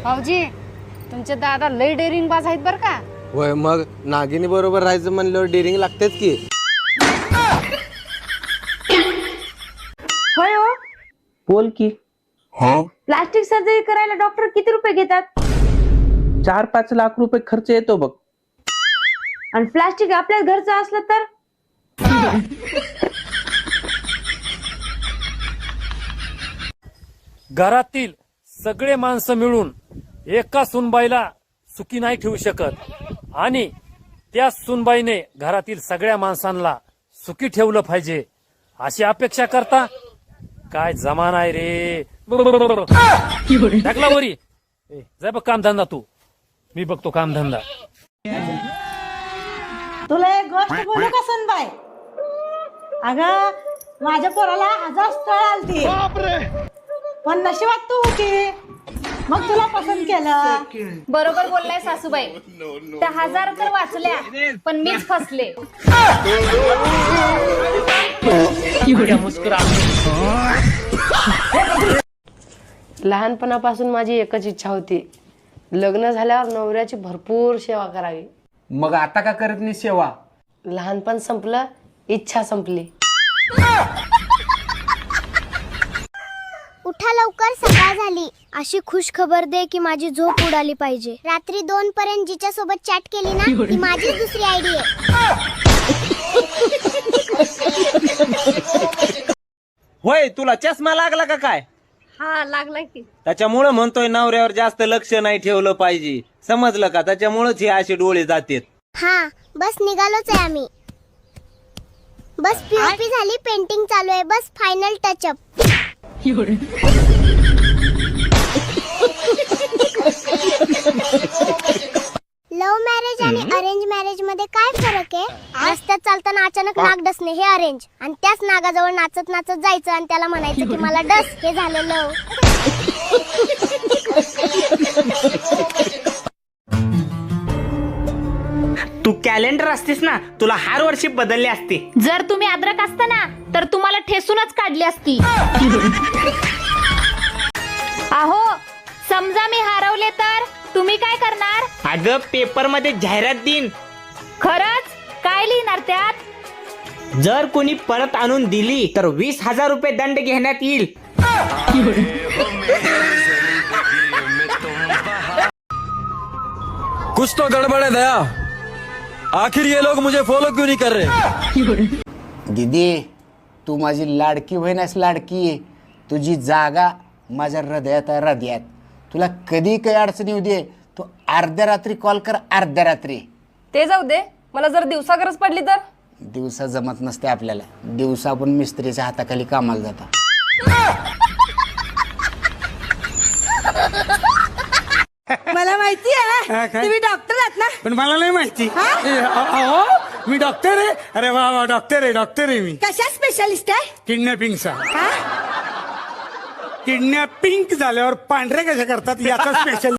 भाऊजी तुमचे दादा लय डेअरिंग बाज आहेत बर का. होय मग नागिनी बरोबर राहायचं म्हणल्यावर डेअरिंग लागतेच की. होय हो. बोल की. प्लास्टिक सर्जरी करायला डॉक्टर किती रुपये घेतात? 4-5 लाख रुपये खर्च येतो बघ. आणि प्लास्टिक आपल्याच घरचं असलं तर? घरातील सगळे माणसं मिळून एका सुनबाईला सुखी नाही ठेवू शकत आणि त्या सुनबाईने घरातील सगळ्या माणसांना सुखी ठेवलं पाहिजे अशी अपेक्षा करता. काय जमाना आहे रे. टाकला वरी जाय बघ कामधंदा. तू मी बघतो कामधंदा. तुला एक गोष्ट बोलू का सुनबाई? अगं माझ्या पोराला 1000 स्थळ आलती पण नशिबात तू होती मग तुला पसंत केलं. बरोबर बोललाय सासूबाई. त्या 1000 तर वाचल्या पण मीच फसले. लहानपणापासून माझी एकच इच्छा होती, लग्न झाल्यावर नवऱ्याची भरपूर सेवा करावी. मग आता का करत नाही सेवा? लहानपण संपलं, इच्छा संपली. उठा लवकर, सकाळ झाली. अशी खुश खबर दे की माझी झोप उडाली पाहिजे. रात्री 2 पर्यंत जिच्या सोबत चॅट केली ना ती माझीच दुसरी आयडी आहे. होय, तुला चष्मा लागला का काय? हा लागलाय की. त्याच्यामुळे म्हणतोय नवऱ्यावर जास्त लक्ष नाही ठेवलं पाहिजे. समजलं का? त्याच्यामुळेच हे असे डोळे जातात. हा बस निघालोच आहे आम्ही. बस पीओपी झाली, पेंटिंग चालू आहे. बस फायनल टचअप. लव्ह मॅरेज आणि अरेंज मॅरेज मध्ये काय फरक आहे? रस्त्यात चालताना अचानक नाग डसणे हे अरेंज आणि त्याच नागाजवळ नाचत नाचत जायचं आणि त्याला म्हणायचं की मला डस, हे झालं लव्ह. तू कॅलेंडर असतीस ना, तुला हर वर्षी बदलले असते. जर तुम्ही अद्रक असता ना तर तुम्हाला ठेसूनच काढली असती. अहो समजा मी हरवले तर तुम्ही काय करणार? अगं पेपर मध्ये जाहिरात देईन. खरंच? काय लिहिणार त्यात? जर कोणी परत आणून दिली तर 20,000 रुपये दंड घेण्यात येईल. कुछ तो गड़बड़ है दया. आखिर ये लोग मुझे फॉलो क्यों नहीं कर रहे? दीदी तू माझी लाडकी बहीणच लाडकी आहे. तुझी जागा माझ्या हृदयात आहे, हृदयात. तुला कधी काही अडचण येऊ दे, तू अर्ध्या रात्री कॉल कर, अर्ध्या रात्री. ते जाऊ दे, मला जर दिवसा गरज पडली तर? दिवसा जमत नसते आपल्याला. दिवसा आपण मिस्त्रीच्या हाताखाली कामाला जातो. मला माहिती आहे तुम्ही डॉक्टर आहात ना. पण मला नाही माहिती. मी डॉक्टर आहे. अरे वा वा, डॉक्टर आहे मी. कशा स्पेशालिस्ट आहे? किडनॅपिंगचा. किडनॅपिंग झाल्यावर पांढरे कशा करतात याचा स्पेशल